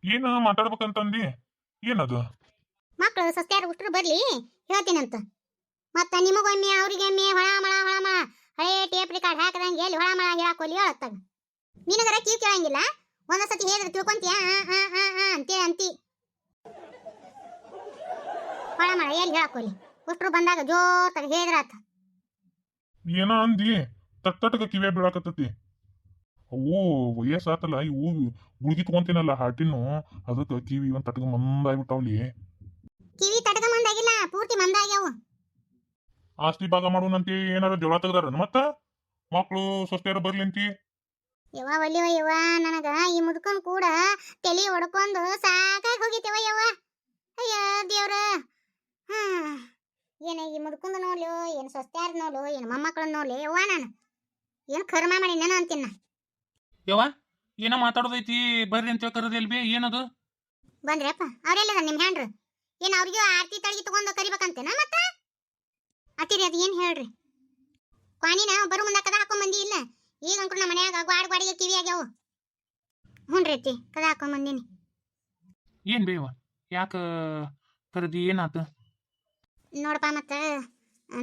ಏನ ಮಾತಾಡ್ಬೇಕಂತಂದಿ? ಏನದು? ಮಕ್ಕಳು ಸಸ್ತ್ಯಾರು ಉಷ್ಟ್ರು ಬರ್ಲಿ ಹೇಳ್ತೀನಂತ. ಮತ್ತ ನಿಮಗೊಮ್ಮೆ ಅವ್ರಿಗೊಮ್ಮೆ ಹೊಳ ಮಳ ಹಳೆ ಟೇಪ್ ರಿಕಾರ್ಡ್ ಹಾಕದಂಗೆ ಎಲ್ಲಿ ಹೊಳ ಮಳ ಹೇಳಾಕೋಲಿ ಹೇಳತ್ತಾಗ. ನಿನಗರ ಕಿವಿ ಕೇಳಂಗಿಲ್ಲ. ಒಂದೊಂದ್ಸತಿ ಹೇಳಿದ್ರೆ ತಿಳ್ಕೊಂತೀಯ ಅಂತೇಳಿ ಅಂತಿ. ಹೊಳ ಮಳ ಎಲ್ಲಿ ಹೇಳಾಕೋಲಿ ಉಷ್ಟ್ರು ಬಂದಾಗ ಜೋರ್ತಾಗ ಹೇಳಿದ್ರಾತ. ಏನ ಅಂದಿ? ತಟ್ಟಗ ಕಿವಿಯ ಬೀಳಾಕತ್ತತಿ. ಅವು ವಯಸ್ಸಾತಲ್ಲ, ಇವು ಗುಳ್ಗಿ ತಗೊಂತೀನಲ್ಲ ಹಾಟಿನು, ಅದಕ್ಕೆ ಕಿವಿ ಒಂದ್ ತಟ್ಟಗ ಮಂದಾಗ್ಬಿಟ್ಟಾವ್ಲಿ. ಕಿವಿ ತಟಕ ಮಂದಾಗಿಲ್ಲ, ಪೂರ್ತಿ ಮಂದಾಗ್ಯಾವು. ಆಸ್ತಿ ಭಾಗ ಮಾಡೋಣಂತಿ ಏನಾರ ಜಗಳ ತೆಗ್ದಾರ ಮತ್ತ? ಮಕ್ಳು ಸೊಸ್ತೆಯರ ಬರ್ಲಿಂತಿ? ಯವ್ವ ಒಲ್ಲಿವ ಯವ್ವ, ನನಗ ಈ ಮುದುಕನ್ ಕೂಡ ತಲಿ ಹೊಡ್ಕೊಂಡು ಸಾಕಾಗಿ ಹೋಗಿತ್ತವ ಯವ್ವ. ಅಯ್ಯ ದೇವ್ರ. ಏನ ಈ ಮುದುಕಂದ ನೋಡ್ಲು, ಏನ್ ಸೊಸ್ತ್ಯಾರ ನೋಡ್ಲು, ಏನ್ ಮೊಮ್ಮಕ್ಕಳನ್ನ ನೋಡ್ಲಿ ಯವ್ವ. ನಾನು ಏನ್ ಕರ್ಮ ಮಾಡಿ ನಾನು ಅಂತೀನ. ಯವ್ವ ಏನೋ ಮಾತಾಡೋದೈತಿ, ಬರ್ರಿ ಅಂತ ಕರೆದಿಲ್ಬಿ, ಏನದು? ಬಂದ್ರಪ್ಪ ಅವ್ರೆಲ್ಲದ ನಿಮ್ ಹ್ಯಾಂಡ್ರು? ಏನ್ ಅವ್ರಿಗೂ ಆರ್ತಿ ತಳಗಿ ತಗೊಂಡು ಕರಿಬೇಕಂತೇನ ಮತ್ತ? ಅತ್ತಿರಿ ಅದು ಏನ್ ಹೇಳ್ರಿ. ಕ್ವಾಣಿನ ಬರು ಮುಂದ ಕದ ಹಾಕೊಂಡ್ ಬಂದಿ ಇಲ್ಲ? ಈಗ ಅಂಕರು ನಮ್ಮ ಮನ್ಯಾಗ ಗ್ವಾಡಿಗೆ ಕಿವಿ ಆಗ್ಯಾವು. ಹ್ಞೂನ್ರಿ ಅತ್ತಿ, ಕದ ಹಾಕೊಂಡ್ ಬಂದೀನಿ. ಏನ್ ಬೇವ, ಯಾಕ ಕರೆದಿ, ಏನಾತು? ನೋಡಪ್ಪ, ಮತ್ತ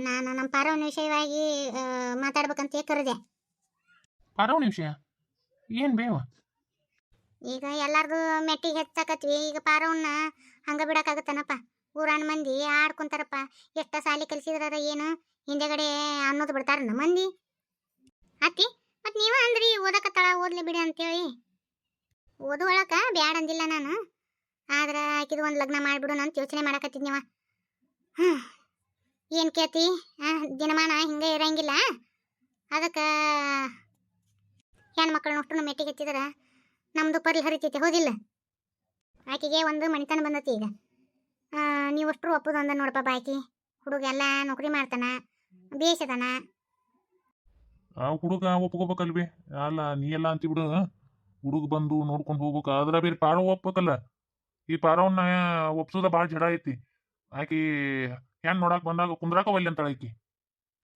ನಾನು ನಮ್ಮ ಪಾರವನ ವಿಷಯವಾಗಿ ಮಾತಾಡ್ಬೇಕಂತ ಕರೆದೆ. ಪಾರವನ ವಿಷಯ ಏನ್ ಬೇವ? ಈಗ ಎಲ್ಲಾರ್ದು ಮೆಟ್ಟಿಗೆ ಹೆಚ್ಚಾಕತ್ವಿ. ಈಗ ಪಾರವನ್ನ ಹಂಗ ಬಿಡಕ್ಕಾಗತ್ತನಪ್ಪ? ಊರಾಣ ಮಂದಿ ಆಡ್ಕೊಂತಾರಪ್ಪ. ಎಷ್ಟ ಸಾಲಿ ಕಲಿಸಿದ್ರ ಏನು ಹಿಂದೆಗಡೆ ಅನ್ನೋದು ಬಿಡ್ತಾರನ್ನ ಮಂದಿ. ಅತ್ತಿ ಮತ್ ನೀವ ಅಂದ್ರಿ ಓದಕತ್ತಾಳ, ಓದ್ಲಿ ಬಿಡಿ ಅಂತೇಳಿ. ಓದುವಳಕ ಬ್ಯಾಡ ಅಂದಿಲ್ಲ ನಾನು, ಆದ್ರ ಆಕಿದು ಒಂದು ಲಗ್ನ ಮಾಡ್ಬಿಡೋಣ ಅಂತ ಯೋಚನೆ ಮಾಡಕತ್ತಿದ್ನಿವ. ಏನ್ ಕೇಳ್ತಿ, ದಿನಮಾನ ಹಿಂಗೆ ಇರಂಗಿಲ್ಲ. ಅದಕ್ಕೆ ಹೆಣ್ಮಕ್ಳನ್ನ ಅಷ್ಟು ಮೆಟ್ಟಿಗೆ ಹಚ್ಚಿದ್ರ ನಮ್ದು ಪರ್ಲಿ ಹರಿತೈತೆ, ಹೋದಿಲ್ಲ? ಆಕಿಗೆ ಒಂದು ಮಣಿತನ ಬಂದತಿ. ಈಗ ನೀವು ಅಷ್ಟರು ಒಪ್ಪುದು ಅಂದ ನೋಡಪ್ಪ. ಬಾಕಿ ಹುಡುಗ ಎಲ್ಲ ನೌಕರಿ ಮಾಡ್ತಾನ, ಬೇಸದನ. ಆ ಹುಡುಗ ಒಪ್ಕೋಬೇಕಲ್ವಿ? ಅಲ್ಲ ನೀ ಎಲ್ಲ ಅಂತಿಬಿಡು. ಹುಡುಗ ಬಂದು ನೋಡ್ಕೊಂಡು ಹೋಗ್ಬೇಕು. ಅದ್ರ ಬೇರೆ ಪಾರ ಒಪ್ಬೇಕಲ್ಲ. ಈ ಪಾರವನ್ನ ಒಪ್ಸೋದ ಭಾಳ ಜಡ ಐತಿ. ಆಕಿ ಹೆಣ್ ನೋಡಕ್ ಬಂದಾಗ ಕುಂದ್ರಾಕ ಒಲ್ಲೆ ಅಂತಾಳ ಆಕಿ.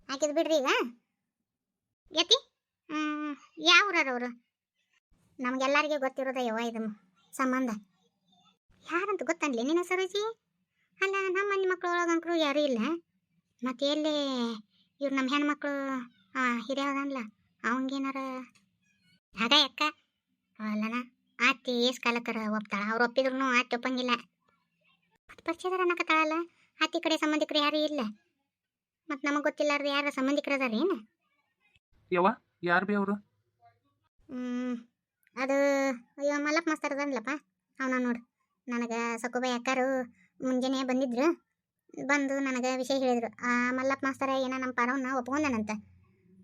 ಆಕಿದ್ ಬಿಡ್ರಿ ಈಗ. ಯತಿ ಯಾವ ಊರವ್ರು? ನಮ್ಗೆಲ್ಲರಿಗೂ ಗೊತ್ತಿರೋದ ಯವ್ವ ಇದು ಸಂಬಂಧ. ಯಾರಂತ ಗೊತ್ತನ್ಲಿ ನಿನ್ನ ಸರೋಜಿ? ಅಲ್ಲ, ನಮ್ಮ ಮನೆ ಮಕ್ಳು ಒಳಗಂಕರು ಯಾರೂ ಇಲ್ಲ. ಮತ್ತೆ ಎಲ್ಲಿ ಇವ್ರು ನಮ್ಮ ಹೆಣ್ಮಕ್ಳು ಹಿರಿಯವದನ್ಲ ಅವಂಗೇನಾರ ಆಗ ಅಕ್ಕ ಅಲ್ಲನ ಆತಿ ಏಸ್ ಕಾಲಕ್ಕರ ಒಪ್ತಾಳ. ಅವ್ರು ಒಪ್ಪಿದ್ರು ಆತಿ ಒಪ್ಪಂಗಿಲ್ಲ. ಮತ್ತೆ ಪರಿಚಯದಾರ ಅನ್ನಕತ್ತಾಳಲ್ಲ, ಆತಿ ಕಡೆ ಸಂಬಂಧಿಕರು ಯಾರು ಇಲ್ಲ. ಮತ್ತು ನಮಗೆ ಗೊತ್ತಿಲ್ಲಾರ್ದು ಯಾರ ಸಂಬಂಧಿಕರು ಅದಾರ ಏನು? ಯವ್ವ ಯಾರು ಬೇ ಅವರು? ಅದು ಅಯ್ಯೋ ಮಲ್ಲಪ್ಪ ಮಾಸ್ತರ್ ಅದನ್ಲಪ್ಪ, ಅವನ ನೋಡು. ನನಗೆ ಸಕುಬಾಯಿ ಅಕ್ಕಾರು ಮುಂಜಾನೆ ಬಂದಿದ್ರು. ಬಂದು ನನಗೆ ವಿಷಯ ಹೇಳಿದರು. ಆ ಮಲ್ಲಪ್ಪ ಮಾಸ್ತರ ಏನೋ ನಮ್ಮ ಪಾರವನ್ನ ಒಪ್ಕೊಂಡನಂತ.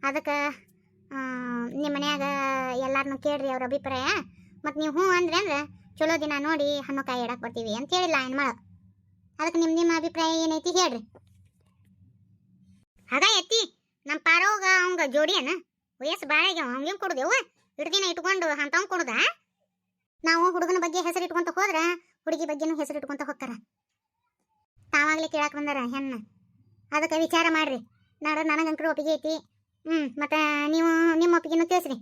ಅದಕ್ಕೆ ನಿಮ್ಮ ಮನ್ಯಾಗ ಎಲ್ಲಾರನ್ನೂ ಕೇಳ್ರಿ ಅವ್ರ ಅಭಿಪ್ರಾಯ. ಮತ್ತು ನೀವು ಹ್ಞೂ ಅಂದ್ರೆ ಚಲೋ ದಿನ ನೋಡಿ ಹಣ್ಣು ಕಾಯಿ ಇಡಕ್ಕೆ ಬರ್ತೀವಿ ಅಂತ ಹೇಳಿಲ್ಲ ಹೆಣ್ಮಳ. ಅದಕ್ಕೆ ನಿಮ್ಮ ಅಭಿಪ್ರಾಯ ಏನೈತಿ ಹೇಳ್ರಿ. ಹಾಗ ಎತ್ತಿ ನಮ್ಮ ಪಾರೋಗ ಅವಂಗ ಜೋಡಿಯನ ವಯಸ್ಸು ಭಾಳ ಆಗ್ಯಾವ. ಅವಂಗೇನು ಕೊಡುದೇವ? ಹಿಡ್ದಿನ ಇಟ್ಕೊಂಡು ಅಂತವ್ ಕೊಡುದ? ನಾವು ಹುಡುಗನ ಬಗ್ಗೆ ಹೆಸರು ಇಟ್ಕೊಂತ ಹೋದ್ರ ಹುಡುಗಿ ಬಗ್ಗೆನೂ ಹೆಸರು ಇಟ್ಕೊಂತ ಹೋಗ್ತಾರ. ತಾವಾಗ್ಲೇ ಕೇಳಕ್ಕೆ ಬಂದಾರ ಹೆಣ್ಣ. ಅದಕ್ಕೆ ವಿಚಾರ ಮಾಡ್ರಿ. ನೋಡು, ನನಗಂಕರು ಒಪ್ಪಿಗೆ ಐತಿ. ಮತ್ತು ನೀವು ನಿಮ್ಮ ಒಪ್ಪಿಗೆನೂ ತಿಳಿಸ್ರಿ.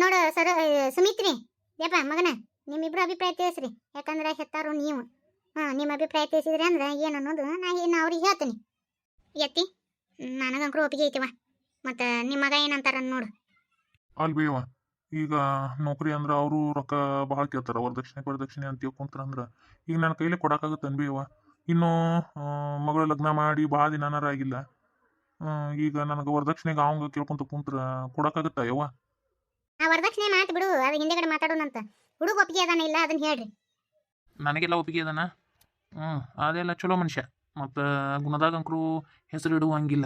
ನೋಡು ಸುಮಿತ್ರಿ ಯಪ್ಪ ಮಗನ, ನಿಮ್ಮಿಬ್ರು ಅಭಿಪ್ರಾಯ ತಿಳಿಸ್ರಿ. ಯಾಕಂದ್ರೆ ಹೆತ್ತಾರು ನೀವು. ನಿಮ್ಮ ಅಭಿಪ್ರಾಯ ತಿಳಿಸಿದ್ರಿ ಅಂದ್ರೆ ಏನು ಅನ್ನೋದು ನಾನು ಅವ್ರಿಗೆ ಹೇಳ್ತೀನಿ. ಎತ್ತಿ ನನಗಂಕರು ಒಪ್ಪಿಗೆ ಐತಿವ. ಮತ್ತು ನಿಮ್ಮ ಮಗ ಏನಂತಾರ ನೋಡು. ಅಲ್ಬೇವ, ಈಗ ನೌಕರಿ ಅಂದ್ರ ಅವರು ರೊಕ್ಕ ಭಾಳ ಕೇಳ್ತಾರ. ವರದಕ್ಷಿಣೆ ಅಂತ ತಿಳ್ಕೊಂತಾರ. ಅಂದ್ರ ಈಗ ನನ್ನ ಕೈಲಿ ಕೊಡಕ್ಕಾಗತ್ತೆ ಅನ್ಬೇವ. ಇನ್ನು ಮಗಳ ಲಗ್ನ ಮಾಡಿ ಭಾಳ ದಿನಾನಾರ ಆಗಿಲ್ಲ. ಈಗ ನನಗೆ ವರದಕ್ಷಿಣೆಗೆ ಅವಂಗ ಕೇಳ್ಕೊಂತ ಕುಂತ್ರ ಕೊಡಕ್ಕಾಗತ್ತ ಯವ್ವ? ಆ ವರದಕ್ಷಿಣೆ ಮಾತು ಬಿಡು, ಅದು ಹಿಂದೆಗಡೆ ಮಾತಾಡೋಣಂತ. ಹುಡುಗ ಒಪ್ಪಿಗೆ ಅದಾನ ಇಲ್ಲ ಅದನ್ನ ಹೇಳ್ರಿ. ನನಗೆಲ್ಲ ಒಪ್ಪಿಗೆ ಅದಾನ. ಅದೆಲ್ಲ ಚಲೋ ಮನುಷ್ಯ. ಮತ್ತು ಗುಣದಾಗಂಕರು ಹೆಸರು ಇಡುವಂಗಿಲ್ಲ.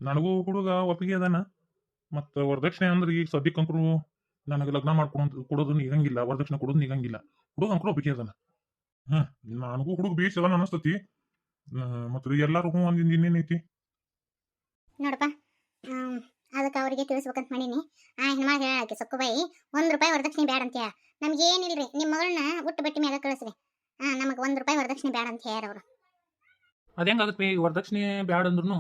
ನನಗೂ ಹುಡುಗ ಒಪ್ಪಿಗೆ ಅದಾನ. ಮತ್ತು ವರದಕ್ಷಿಣೆ ಅಂದ್ರೆ ಈಗ ಸದ್ಯಕ್ಕಂಕರು ನನಗೆ ಲಗ್ನ ಮಾಡ್ಕೊಂಡು ಕೊಡೋದು ನಿಗಂಗಿಲ್ಲ. ವರದಕ್ಷಿಣೆ ಕೊಡೋದು ನಿಗಂಗಿಲ್ಲ. ಹುಡುಗ ಅಂಕರು ಒಪ್ಪಿಗೆ ಅದಾನ. ನನಗೂ ಹುಡುಗ ಬೇಸ್ ಅದಾನ ಅನಸ್ತತಿ. ಮತ್ತು ಎಲ್ಲಾರು ಹ್ಞೂ ಅಂದಿಂದ ಇನ್ನೇನೈತಿ? ನೋಡಪ್ಪ, ಅದಕ್ಕೆ ಅವ್ರಿಗೆ ತಿಳಿಸ್ಬೇಕಂತ ಮಾಡೀನಿ. ಆ ಹೆಣ್ಮಗ ಹೇಳಕ್ಕೆ ಸಕ್ಕುಬಾಯಿ ₹1 ವರದಕ್ಷಿಣೆ ಬ್ಯಾಡ ಅಂತ ಹೇಳ. ನಮ್ಗೇನಿಲ್ರಿ, ನಿಮ್ಮ ಮಗಳನ್ನ ಉಟ್ಟು ಬಟ್ಟಿ ಮ್ಯಾಗ ಕಳಿಸ್ರಿ. ನಮಗೆ ₹1 ವರದಕ್ಷಿಣೆ ಬ್ಯಾಡ ಅಂತ ಹೇಳ್ಯಾರ ಅವರು. ಅದು ಹೆಂಗಾಗತ್ತೆ ಬೇ? ವರದಕ್ಷಿಣೆ ಬ್ಯಾಡ ಅಂದ್ರೂ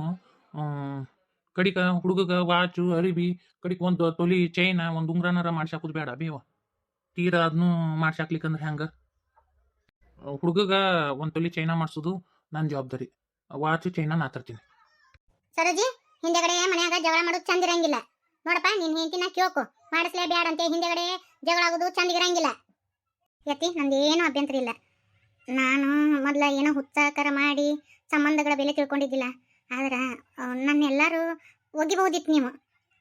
ಕಡಿಕ ಹುಡುಗಗ ವಾಚು ಅರಿಬಿ ಕಡಿಕ ಒಂದು ತೊಲಿ ಚೈನ ಒಂದು ಉಂಗ್ರನಾರ ಮಾಡ್ಸಿ ಹಾಕೋದು ಬೇಡ ಬೇವ? ತೀರ ಅದನ್ನು ಮಾಡ್ಸಾಕ್ಲಿಕ್ಕಂದ್ರೆ ಹೆಂಗೆ ಹುಡುಗಗ ಒಂದು ತೊಲಿ ಚೈನಾ ಮಾಡಿಸೋದು ನನ್ನ ಜವಾಬ್ದಾರಿ. ವಾಚ್ ಚೈನಾ ನಾ ತರ್ತೀನಿ. ಸರೋಜಿ, ಹಿಂದೆಗಡೆ ಮನ್ಯಾಗ ಜಗಳ ಮಾಡೋದು ಚಂದ ಇರಂಗಿಲ್ಲ ನೋಡಪ್ಪ. ನಿನ್ ಹೆಂಡತಿನ ಕೇಳ್ಕೊ, ಮಾಡಿಸ್ಲೇ ಬ್ಯಾಡ ಅಂತ. ಹಿಂದೆಗಡೆ ಜಗಳ ಆಗೋದು ಚಂದ ಇರಂಗಿಲ್ಲ. ಯತಿ, ನಂದೇನು ಅಭ್ಯಂತರ ಇಲ್ಲ. ನಾನು ಮೊದ್ಲ ಏನೋ ಹುಚ್ಚಾಕರ ಮಾಡಿ ಸಂಬಂಧಗಳ ಬೆಲೆ ತಿಳ್ಕೊಂಡಿದ್ದಿಲ್ಲ. ಆದ್ರೆ ನನ್ನೆಲ್ಲರೂ ಒಗಿಬಹುದಿತ್ತು ನೀವು.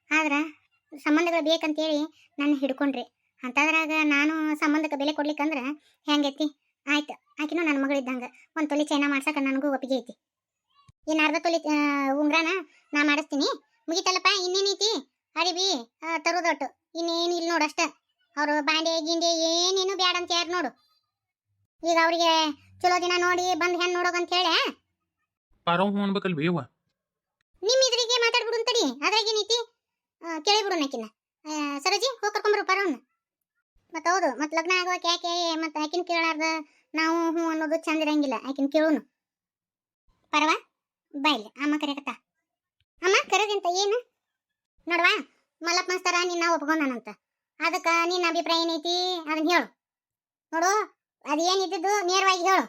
ಆದ್ರೆ ಸಂಬಂಧಗಳು ಬೇಕಂತೇಳಿ ನನ್ನ ಹಿಡ್ಕೊಂಡ್ರಿ. ಅಂತದ್ರಾಗ ನಾನು ಸಂಬಂಧಕ್ಕೆ ಬೆಲೆ ಕೊಡ್ಲಿಕ್ಕಂದ್ರೆ ಹೆಂಗೈತಿ? ಆಯ್ತು, ಆಕಿನೂ ನನ್ನ ಮಗಳಿದ್ದಂಗೆ. ಒಂದು ತೊಲಿ ಚೈನಾ ಮಾಡ್ಸಕ್ಕೆ ನನಗೂ ಒಪ್ಪಿಗೆ ಐತಿ. ಇನ್ನು ಅರ್ಧ ತೊಲಿ ಉಂಗ್ರಾನ ನಾ ಮಾಡಿಸ್ತೀನಿ. ಮುಗಿತಲ್ಲಪ್ಪ. ಇನ್ನೇನೈತಿ? ಅರಿಬಿ ತರೋದೊಟ್ಟು ಇನ್ನೇನು ಇಲ್ಲ ನೋಡು ಅಷ್ಟ. ಅವರು ಬಾಂಡೆ ಗಿಂಡೆ ಏನೇನು ಬ್ಯಾಡ ಅಂತ ಯಾರು ನೋಡು. ಈಗ ಅವರಿಗೆ ಚಲೋ ದಿನ ನೋಡಿ ಬಂದು ಹೆಣ್ಣು ನೋಡೋಗಂತ ಹೇಳಿ ಪಾರವ್ ಹ್ಞೂ ಅನ್ಬೇಕಲ್ವಿ ಯವ್ವ? ನಿಮ್ಮ ಇದ್ರಿಗೆ ಮಾತಾಡ್ಬಿಡು ಅಂತಡಿ. ಅದ್ರಾಗೇನೈತಿ? ಕೇಳಿಬಿಡು ನಾಕಿನ. ಸರೋಜಿ, ಹೋಗಿ ಕರ್ಕೊಂಬರು ಪರವನ್ನ. ಮತ್ತೆ ಹೌದು, ಮತ್ತೆ ಲಗ್ನ ಆಗೋಕೆ ಯಾಕೆ ಮತ್ತೆ ಆಕಿನ ಕೇಳಾರ್ದ ನಾವು ಹ್ಞೂ ಅನ್ನೋದು ಚಂದ ಇರಂಗಿಲ್ಲ. ಆಕಿನ ಕೇಳೋನು. ಪರವ ಬಾಯ್ಲಿ, ಅಮ್ಮ ಕರೆಯಕತ್ತ. ಅಮ್ಮ ಕರೆದಂತ ಏನು ನೋಡವಾ? ಮಲ್ಲಪ್ಪ ಮಾಸ್ತರ ನಿನ್ನ ಒಪ್ಕೊಂಡಾನಂತ. ಅದಕ್ಕೆ ನಿನ್ನ ಅಭಿಪ್ರಾಯ ಏನೈತಿ ಅದನ್ನ ಹೇಳು. ನೋಡು, ಅದೇನಿದ್ದು ನೇರವಾಗಿ ಹೇಳು.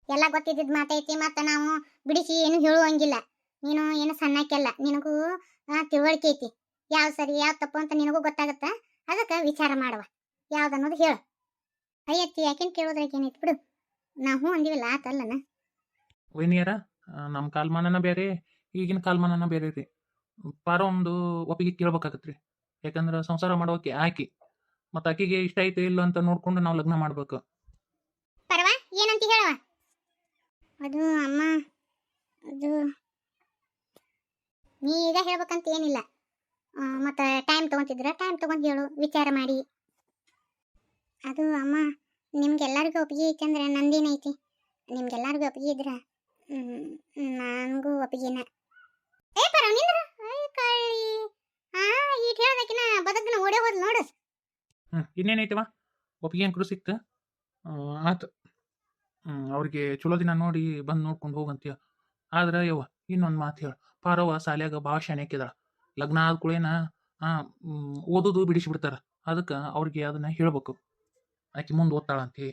ಎಲ್ಲ ಗೊತ್ತಿದ್ದ ಮಾತೈತಿ. ಮತ್ತೆ ನಾವು ಬಿಡಿಸಿ ಏನು ಹೇಳುವಂಗಿಲ್ಲ. ನೀನು ಏನು ಸಣ್ಣಕ್ಕೆಲ್ಲ, ನಿನಗೂ ತಿಳುವಳಿಕೆ ಐತಿ. ಯಾವ್ದು ಸರಿ ಯಾವ್ದು ತಪ್ಪು ಅಂತ ನಿನಗೂ ಗೊತ್ತಾಗತ್ತ. ಅದಕ್ಕೆ ವಿಚಾರ ಮಾಡುವ, ಯಾವ್ದನ್ನೋದು ಹೇಳು. ಅಯ್ಯತ್ತಿ, ಯಾಕೆನ್ ಕೇಳೋದ್ರಾಗ ಏನೈತಿ ಬಿಡು. ನಾವು ಅಂದಿವಲ್ಲ ಆತಲ್ಲನ. ವೈನಿಯರ, ನಮ್ಮ ಕಾಲ್ಮಾನನ ಬೇರೆ, ಈಗಿನ ಕಾಲ್ಮಾನನ ಬೇರೆ ರೀ. ಪಾರ ಒಂದು ಒಪ್ಪಿಗೆ ಕೇಳ್ಬೇಕಾಗತ್ರಿ. ಯಾಕಂದ್ರೆ ಸಂಸಾರ ಮಾಡೋಕೆ ಆಕಿ, ಮತ್ತು ಆಕಿಗೆ ಇಷ್ಟ ಐತೆ ಇಲ್ಲ ಅಂತ ನೋಡ್ಕೊಂಡು ನಾವು ಲಗ್ನ ಮಾಡ್ಬೇಕು. ಪರವ ಏನಂತ ಹೇಳುವ? ಅದು ಅಮ್ಮ, ಅದು ನೀ ಈಗ ಹೇಳ್ಬೇಕಂತ ಏನಿಲ್ಲ. ಮತ್ತು ಟೈಮ್ ತೊಗೊಂತಿದ್ರ ಟೈಮ್ ತೊಗೊಂಡು ಹೇಳು, ವಿಚಾರ ಮಾಡಿ. ಅದು ಅಮ್ಮ, ನಿಮ್ಗೆಲ್ಲರಿಗೂ ಒಪ್ಪಿಗೆ ಐತಿ ಅಂದ್ರೆ ನಂದೇನೈತಿ? ನಿಮ್ಗೆಲ್ಲರಿಗೂ ಒಪ್ಪಿಗೆ ಇದ್ರ ನನಗೂ ಒಪ್ಪಿಗೆನ. ಏ ಪರ ನಿಂದ್ರ ಕಳ್ಳಿ. ಈಗ ಹೇಳ್ದಕಿನ ಬದಕ್ನ ಓಡೇ ಹೋದ್ ನೋಡು. ಇನ್ನೇನೈತಿವ? ಒಪ್ಪಿಗೆ ಅಂಕರು ಸಿಕ್ತು. ಆತು, ಅವ್ರಿಗೆ ಚಲೋ ದಿನ ನೋಡಿ ಬಂದು ನೋಡ್ಕೊಂಡು ಹೋಗಂತೀಯ. ಆದ್ರೆ ಯವ್ವ, ಇನ್ನೊಂದು ಮಾತು ಹೇಳು. ಪಾರವ್ವ ಶಾಲ್ಯಾಗ ಭಾಳ ಶಾಣ್ಯಾಕಿದಾಳ. ಲಗ್ನ ಆದ ಕೂಡೇನ ಓದೋದು ಬಿಡಿಸಿಬಿಡ್ತಾರ. ಅದಕ್ಕೆ ಅವ್ರಿಗೆ ಅದನ್ನ ಹೇಳ್ಬೇಕು, ಆಕಿ ಮುಂದೆ ಓದ್ತಾಳಂತಿ.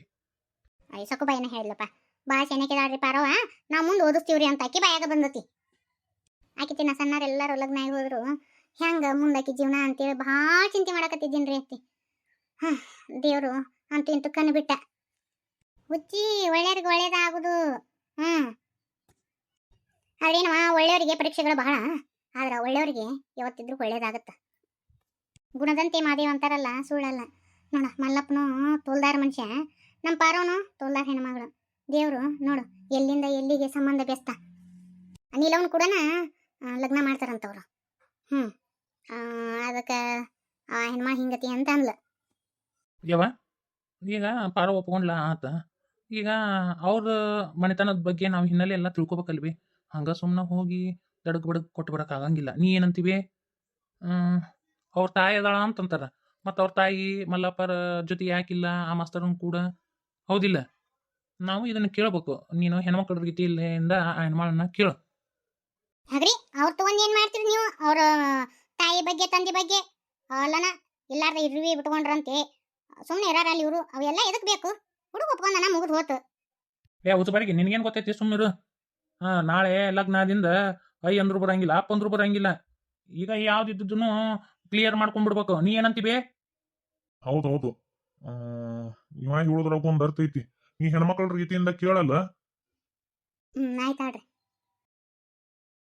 ಸೊಕ್ಕು ಬಾಯಿನ ಹೇಳಿಲ್ಲಪ್ಪ. ಭಾಳ ಚೆನ್ನಾಗಿದಾಳ್ರಿ ಪಾರವ್ವ, ನಾವು ಮುಂದೆ ಓದಿಸ್ತೀವ್ರಿ ಅಂತ ಆಕಿ ಬಾಯಾಗ ಬಂದತಿ. ಆಕಿ ತಿನ್ನ ಸಣ್ಣರೆಲ್ಲರೂ ಲಗ್ನ ಆಗಿ ಹೋದ್ರು ಹೆಂಗೆ ಮುಂದಾಕಿ ಜೀವನ ಅಂತೇಳಿ ಭಾಳ ಚಿಂತೆ ಮಾಡಕತ್ತಿದ್ದೀನ್ರಿ ಅತ್ತಿ. ದೇವರು ಅಂತೂ ಇಂತೂ ಕಣ್ಣು ಬಿಟ್ಟ. ಹುಚ್ಚಿ, ಒಳ್ಳೆಯವ್ರಿಗೆ ಒಳ್ಳೇದಾಗುದು. ಅದೇನವ, ಒಳ್ಳೆಯವರಿಗೆ ಪರೀಕ್ಷೆಗಳು ಬಹಳ. ಆದ್ರೆ ಒಳ್ಳೆಯವರಿಗೆ ಯಾವತ್ತಿದ್ರೂ ಒಳ್ಳೇದಾಗತ್ತ. ಗುಣದಂತೆ ಮಾದೇವ ಅಂತಾರಲ್ಲ, ಸುಳ್ಳಲ್ಲ. ನೋಡ, ಮಲ್ಲಪ್ಪನು ತೋಲ್ದಾರ ಮನುಷ್ಯ, ನಮ್ಮ ಪಾರವನು ತೋಲ್ದಾರ ಹೆಣ್ಮಗಳು. ದೇವರು ನೋಡು ಎಲ್ಲಿಂದ ಎಲ್ಲಿಗೆ ಸಂಬಂಧ ಬೆಸ್ತ. ಅನಿಲವನು ಕೂಡ ಲಗ್ನ ಮಾಡ್ತಾರಂತವ್ರು. ಅದಕ್ಕೆ ಆ ಹೆಣ್ಮ ಹಿಂಗತಿ ಅಂತ ಅನ್ಲ. ಯವ್ವ, ಈಗ ಪಾರ ಒಪ್ಕೊಂಡ್ಲ ಆತ. ಈಗ ಅವ್ರ ಮನೆತನದ ಬಗ್ಗೆ ನಾವು ಹಿನ್ನೆಲೆ ಎಲ್ಲ ತಿಳ್ಕೊಬೇಕಲ್ವಿ. ಹಂಗೆ ಸುಮ್ಮನೆ ಹೋಗಿ ದಡಗ್ ಬಡಗ್ ಕೊಟ್ಟು ಬರಕ್ಕೆ ಆಗಂಗಿಲ್ಲ. ನೀ ಏನಂತೀವಿ? ಅವ್ರ ತಾಯಿ ಅದಾಳ ಅಂತಂತಾರ. ಮತ್ತು ಅವ್ರ ತಾಯಿ ಮಲ್ಲಪ್ಪರ ಜೊತೆ ಯಾಕಿಲ್ಲ ಆ ಮಾಸ್ತರನ್ ಕೂಡ? ಹೌದಿಲ್ಲ? ನಾವು ಇದನ್ನು ಕೇಳ್ಬೇಕು. ನೀನು ಹೆಣ್ಮಕ್ಳ ರೀತಿಯಿಂದ ಆ ಹೆಣ್ಮಳನ್ನ ಕೇಳು. ಹಾಗ್ರಿ, ಅವ್ರ ತಗೊಂಡ್ ಏನ್ ಮಾಡ್ತೀರಿ ನೀವು? ಅವ್ರ ತಾಯಿ ಬಗ್ಗೆ ತಂದೆ ಬಗ್ಗೆ ಅಲ್ಲನ ಎಲ್ಲಾರ್ದ ಇರ್ವಿ ಬಿಟ್ಕೊಂಡ್ರಂತೆ. ಸುಮ್ಮನೆ ಇರಾರಲ್ಲಿ ಇವರು. ಅವೆಲ್ಲ ಎದಕ್ ಬೇಕು? ಹುಡುಗ ಒಪ್ಕೊಂಡನ, ಮುಗಿದು ಹೋತು. ಉಚ್ಚಬಾರಿಗೆ ನಿನಗೇನು ಗೊತ್ತೈತಿ? ಸುಮ್ಮನಿರು. ನಾಳೆ ಲಗ್ನದಿಂದ ಐ ಅಂದ್ರು ಬರಂಗಿಲ್ಲ, ಅಪ್ಪ ಅಂದ್ರು ಬರಂಗಿಲ್ಲ. ಈಗ ಯಾವ್ದಿದ್ದು ಕ್ಲಿಯರ್ ಮಾಡ್ಕೊಂಡ್ಬಿಡ್ಬೇಕು. ನೀ ಏನಂತೀವಿ? ಹೌದೌದು, ಇವಾಗ ಹೇಳೋದ್ರಾಗ ಒಂದು ಅರ್ಥ ಐತಿ. ನೀ ಹೆಣ್ಮಕ್ಳ ರೀತಿಯಿಂದ ಕೇಳಲ್ಲ. ಆಯ್ತಾಡ್ರಿ.